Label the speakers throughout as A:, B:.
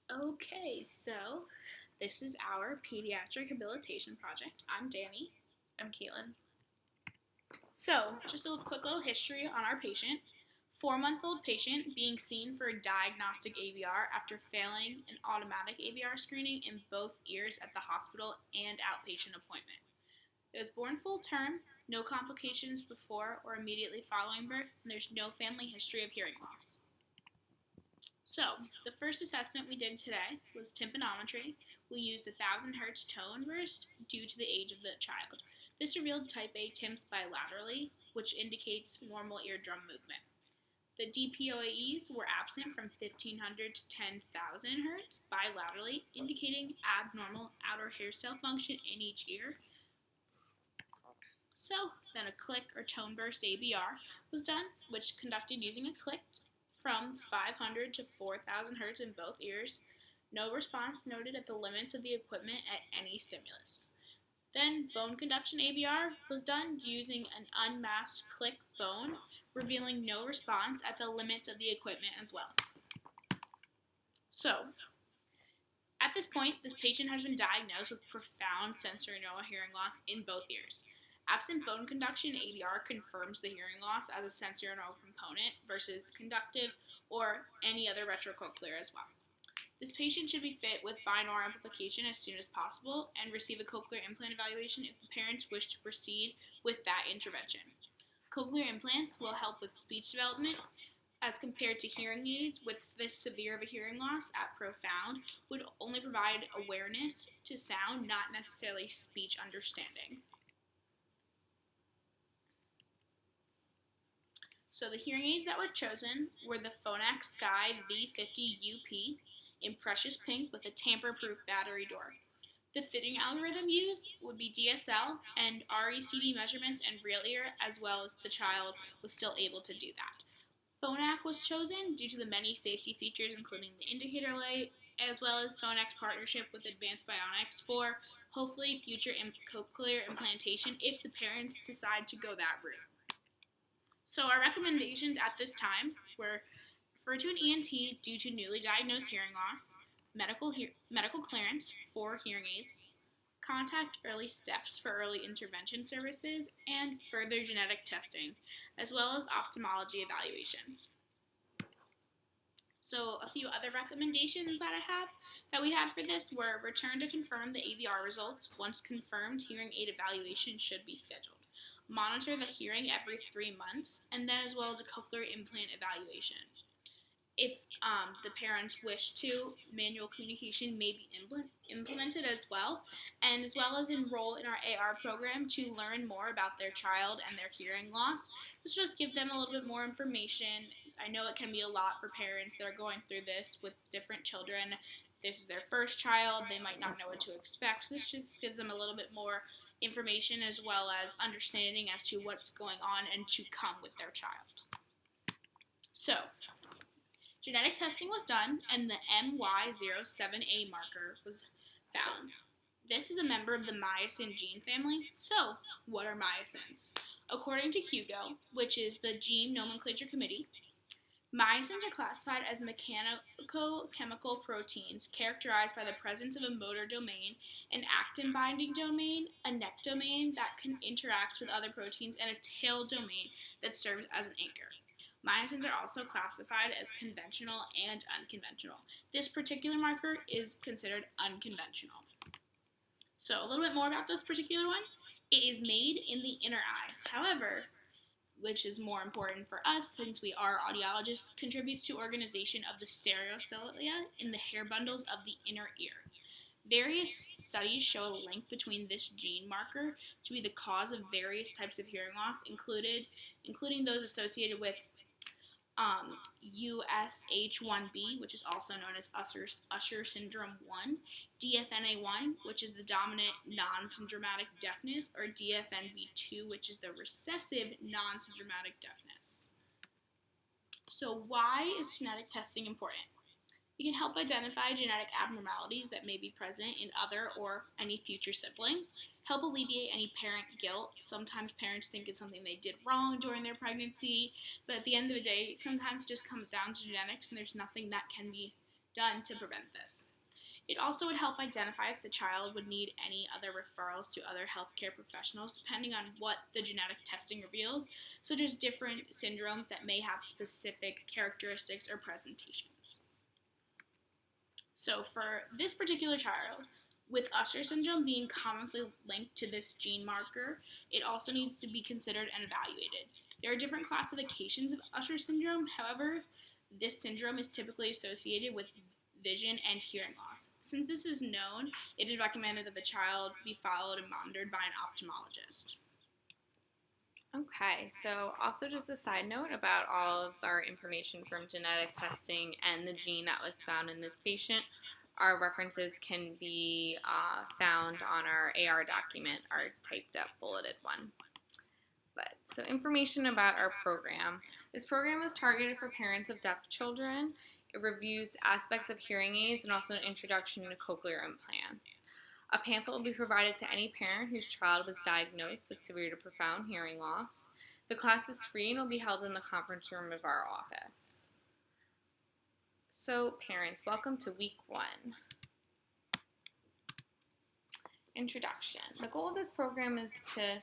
A: Okay, so this is our pediatric habilitation project. I'm Dani.
B: I'm Kaitlyn.
A: So, just a quick little history on our patient. 4-month-old patient being seen for a diagnostic ABR after failing an automatic ABR screening in both ears at the hospital and outpatient appointment. It was born full term, no complications before or immediately following birth, and there's no family history of hearing loss. So, the first assessment we did today was tympanometry. We used a 1000 Hz tone burst due to the age of the child. This revealed type A TIMPs bilaterally, which indicates normal eardrum movement. The DPOAEs were absent from 1500 to 10,000 Hz bilaterally, indicating abnormal outer hair cell function in each ear. So, then a click or tone burst ABR was done, which conducted using a click from 500 to 4,000 Hz in both ears. No response noted at the limits of the equipment at any stimulus. Then bone conduction ABR was done using an unmasked click bone, revealing no response at the limits of the equipment as well. So, at this point, this patient has been diagnosed with profound sensorineural hearing loss in both ears. Absent bone conduction, ABR confirms the hearing loss as a sensorineural component versus conductive or any other retrocochlear as well. This patient should be fit with binaural amplification as soon as possible and receive a cochlear implant evaluation if the parents wish to proceed with that intervention. Cochlear implants will help with speech development as compared to hearing aids with this severe of a hearing loss at profound would only provide awareness to sound, not necessarily speech understanding. So the hearing aids that were chosen were the Phonak Sky V50 UP in precious pink with a tamper-proof battery door. The fitting algorithm used would be DSL and RECD measurements and real ear, as well as the child was still able to do that. Phonak was chosen due to the many safety features, including the indicator light, as well as Phonak's partnership with Advanced Bionics for hopefully future cochlear implantation if the parents decide to go that route. So our recommendations at this time were refer to an ENT due to newly diagnosed hearing loss, medical clearance for hearing aids, contact early steps for early intervention services, and further genetic testing, as well as ophthalmology evaluation. So a few other recommendations that we had for this were return to confirm the ABR results. Once confirmed, hearing aid evaluation should be scheduled. Monitor the hearing every 3 months, and then as well as a cochlear implant evaluation. If the parents wish to, manual communication may be implemented as well as enroll in our AR program to learn more about their child and their hearing loss. Let's just give them a little bit more information. I know it can be a lot for parents that are going through this with different children. If this is their first child, they might not know what to expect. So this just gives them a little bit more information as well as understanding as to what's going on and to come with their child. So, genetic testing was done and the MY07A marker was found. This is a member of the myosin gene family. So, what are myosins? According to Hugo, which is the Gene Nomenclature Committee, myosins are classified as mechanical-chemical proteins characterized by the presence of a motor domain, an actin-binding domain, a neck domain that can interact with other proteins, and a tail domain that serves as an anchor. Myosins are also classified as conventional and unconventional. This particular marker is considered unconventional. So a little bit more about this particular one. It is made in the inner eye. However, which is more important for us since we are audiologists, contributes to organization of the stereocilia in the hair bundles of the inner ear. Various studies show a link between this gene marker to be the cause of various types of hearing loss, including those associated with USH1B, which is also known as Usher syndrome 1, DFNA1, which is the dominant non-syndromatic deafness, or DFNB2, which is the recessive non-syndromatic deafness. So why is genetic testing important? It can help identify genetic abnormalities that may be present in other or any future siblings, help alleviate any parent guilt. Sometimes parents think it's something they did wrong during their pregnancy, but at the end of the day, sometimes it just comes down to genetics and there's nothing that can be done to prevent this. It also would help identify if the child would need any other referrals to other healthcare professionals depending on what the genetic testing reveals, such as different syndromes that may have specific characteristics or presentations. So for this particular child, with Usher syndrome being commonly linked to this gene marker, it also needs to be considered and evaluated. There are different classifications of Usher syndrome. However, this syndrome is typically associated with vision and hearing loss. Since this is known, it is recommended that the child be followed and monitored by an ophthalmologist.
B: Okay, so also just a side note about all of our information from genetic testing and the gene that was found in this patient. Our references can be found on our AR document, our typed up bulleted one. So information about our program. This program is targeted for parents of deaf children. It reviews aspects of hearing aids and also an introduction to cochlear implants. A pamphlet will be provided to any parent whose child was diagnosed with severe to profound hearing loss. The class is free and will be held in the conference room of our office. So parents, welcome to week 1. Introduction. The goal of this program is to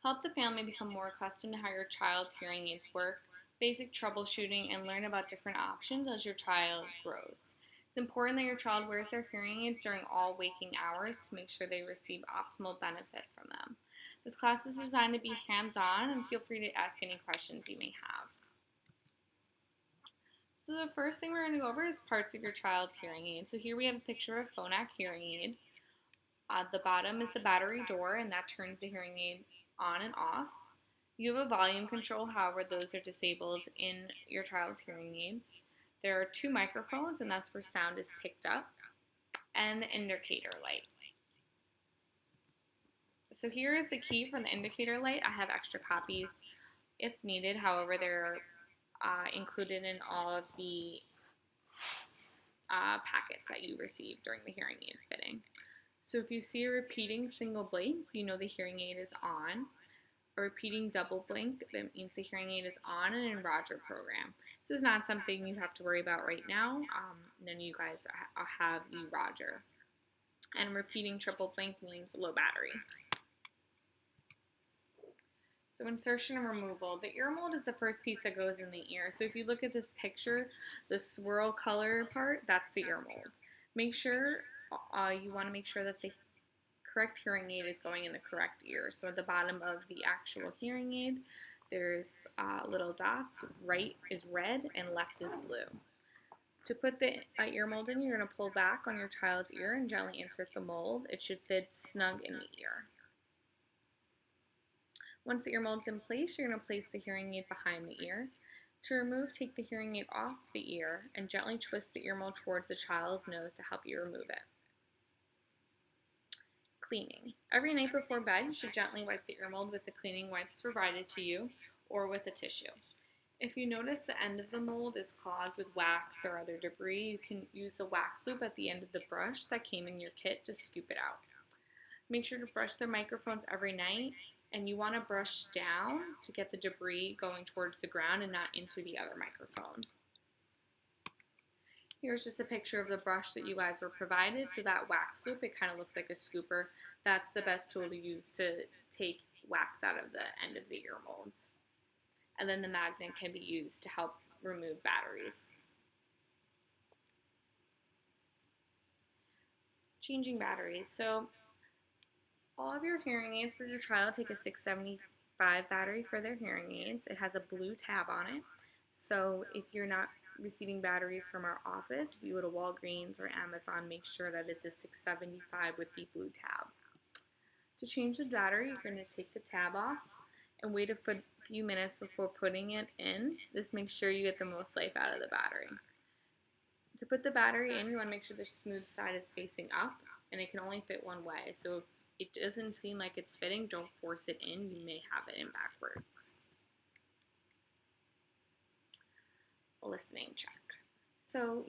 B: help the family become more accustomed to how your child's hearing aids work, basic troubleshooting, and learn about different options as your child grows. It's important that your child wears their hearing aids during all waking hours to make sure they receive optimal benefit from them. This class is designed to be hands-on, and feel free to ask any questions you may have. So the first thing we're going to go over is parts of your child's hearing aid. So here we have a picture of a phonak hearing aid. The bottom is the battery door, and that turns the hearing aid on and off. You have a volume control, however, those are disabled in your child's hearing aids. There are 2 microphones, and that's where sound is picked up, and the indicator light. So here is the key for the indicator light. I have extra copies if needed, however, they're included in all of the packets that you receive during the hearing aid fitting. So if you see a repeating single blink, you know the hearing aid is on. A repeating double blink, that means the hearing aid is on and in Roger program. This is not something you have to worry about right now. Then you guys have the Roger. And repeating triple blink means low battery. So insertion and removal. The ear mold is the first piece that goes in the ear. So if you look at this picture, the swirl color part, that's the ear mold. Make sure, you want to make sure that the correct hearing aid is going in the correct ear. So at the bottom of the actual hearing aid, there's little dots. Right is red and left is blue. To put the ear mold in, you're going to pull back on your child's ear and gently insert the mold. It should fit snug in the ear. Once the ear mold's in place, you're going to place the hearing aid behind the ear. To remove, take the hearing aid off the ear and gently twist the ear mold towards the child's nose to help you remove it. Cleaning. Every night before bed, you should gently wipe the ear mold with the cleaning wipes provided to you or with a tissue. If you notice the end of the mold is clogged with wax or other debris, you can use the wax loop at the end of the brush that came in your kit to scoop it out. Make sure to brush the microphones every night, and you want to brush down to get the debris going towards the ground and not into the other microphone. Here's just a picture of the brush that you guys were provided. So that wax loop, it kind of looks like a scooper. That's the best tool to use to take wax out of the end of the ear molds. And then the magnet can be used to help remove batteries. Changing batteries. So all of your hearing aids for your child take a 675 battery for their hearing aids. It has a blue tab on it. So if you're not receiving batteries from our office, if you go to Walgreens or Amazon, make sure that it's a 675 with the blue tab. To change the battery, you're going to take the tab off and wait a few minutes before putting it in. This makes sure you get the most life out of the battery. To put the battery in, you want to make sure the smooth side is facing up, and it can only fit one way. So if it doesn't seem like it's fitting, don't force it in. You may have it in backwards. A listening check. So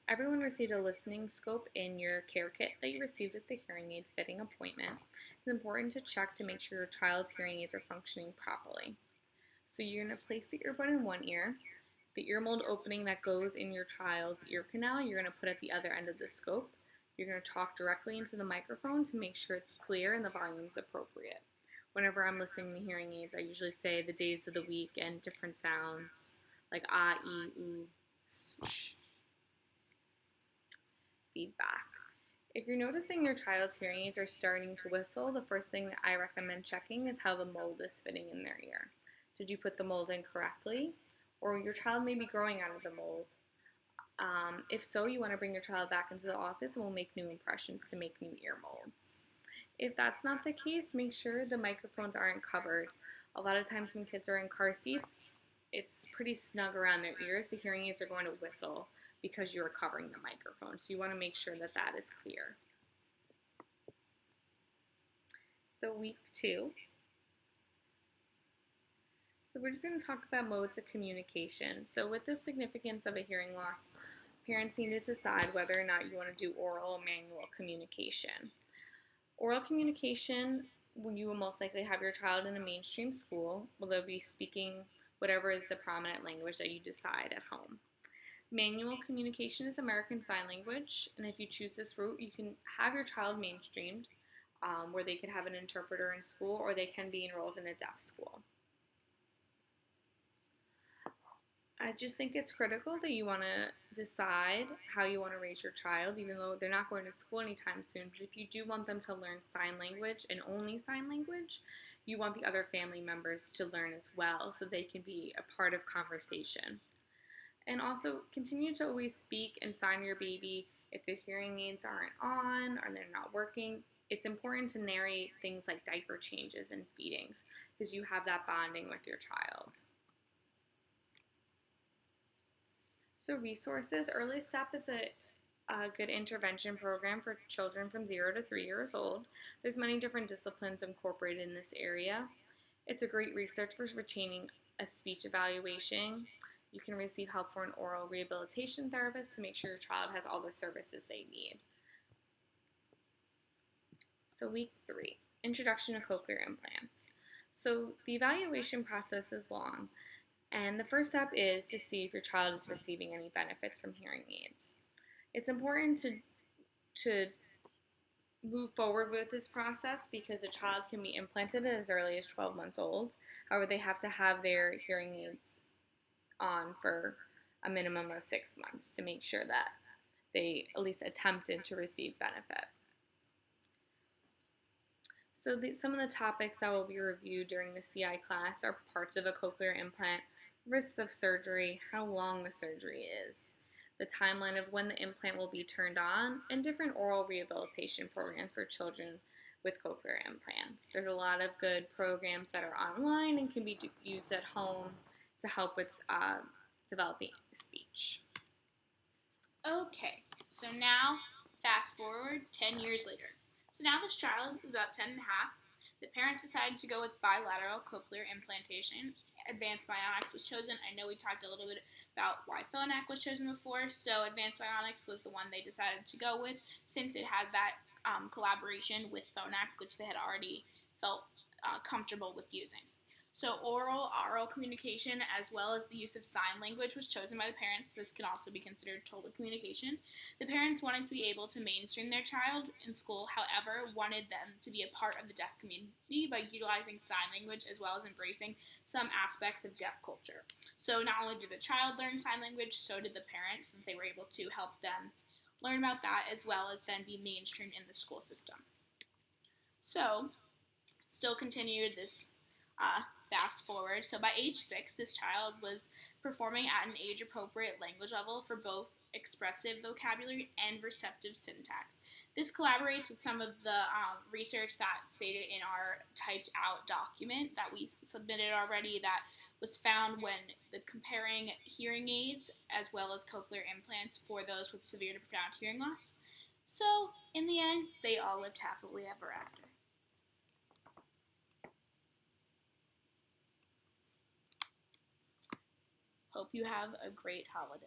B: everyone received a listening scope in your care kit that you received with the hearing aid fitting appointment. It's important to check to make sure your child's hearing aids are functioning properly. So you're going to place the earbud in one ear, The ear mold opening that goes in your child's ear canal, you're going to put at the other end of the scope. You're going to talk directly into the microphone to make sure it's clear and the volume's appropriate. Whenever I'm listening to hearing aids, I usually say the days of the week and different sounds like ah, ee, oo, sh. Feedback. If you're noticing your child's hearing aids are starting to whistle, the first thing that I recommend checking is how the mold is fitting in their ear. Did you put the mold in correctly? Or your child may be growing out of the mold. If so, you want to bring your child back into the office and we'll make new impressions to make new ear molds. If that's not the case, make sure the microphones aren't covered. A lot of times when kids are in car seats, it's pretty snug around their ears. The hearing aids are going to whistle because you are covering the microphone. So you want to make sure that that is clear. So week 2. So we're just going to talk about modes of communication. So with the significance of a hearing loss, parents need to decide whether or not you want to do oral or manual communication. Oral communication, you will most likely have your child in a mainstream school, where they'll be speaking whatever is the prominent language that you decide at home. Manual communication is American Sign Language, and if you choose this route, you can have your child mainstreamed, where they could have an interpreter in school, or they can be enrolled in a deaf school. I just think it's critical that you want to decide how you want to raise your child, even though they're not going to school anytime soon. But if you do want them to learn sign language and only sign language, you want the other family members to learn as well so they can be a part of conversation. And also continue to always speak and sign your baby if their hearing aids aren't on or they're not working. It's important to narrate things like diaper changes and feedings because you have that bonding with your child. So resources, Early Step is a good intervention program for children from 0 to 3 years old. There's many different disciplines incorporated in this area. It's a great resource for retaining a speech evaluation. You can receive help from an oral rehabilitation therapist to make sure your child has all the services they need. So week 3, Introduction to Cochlear Implants. So the evaluation process is long, and the first step is to see if your child is receiving any benefits from hearing aids. It's important to move forward with this process because a child can be implanted as early as 12 months old. However, they have to have their hearing aids on for a minimum of 6 months to make sure that they at least attempted to receive benefit. So some of the topics that will be reviewed during the CI class are parts of a cochlear implant, risks of surgery, how long the surgery is, the timeline of when the implant will be turned on, and different oral rehabilitation programs for children with cochlear implants. There's a lot of good programs that are online and can be used at home to help with developing speech.
A: Okay, so now fast forward 10 years later. So now this child is about 10 and a half. The parents decided to go with bilateral cochlear implantation. Advanced Bionics was chosen. I know we talked a little bit about why Phonak was chosen before, so Advanced Bionics was the one they decided to go with since it had that collaboration with Phonak, which they had already felt comfortable with using. So oral communication as well as the use of sign language was chosen by the parents. This can also be considered total communication. The parents wanted to be able to mainstream their child in school, however, wanted them to be a part of the deaf community by utilizing sign language as well as embracing some aspects of deaf culture. So not only did the child learn sign language, so did the parents, and they were able to help them learn about that as well as then be mainstreamed in the school system. So, still continued this fast forward. So by age 6, this child was performing at an age-appropriate language level for both expressive vocabulary and receptive syntax. This collaborates with some of the research that's stated in our typed out document that we submitted already that was found when comparing hearing aids as well as cochlear implants for those with severe to profound hearing loss. So in the end, they all lived happily ever after. Hope you have a great holiday.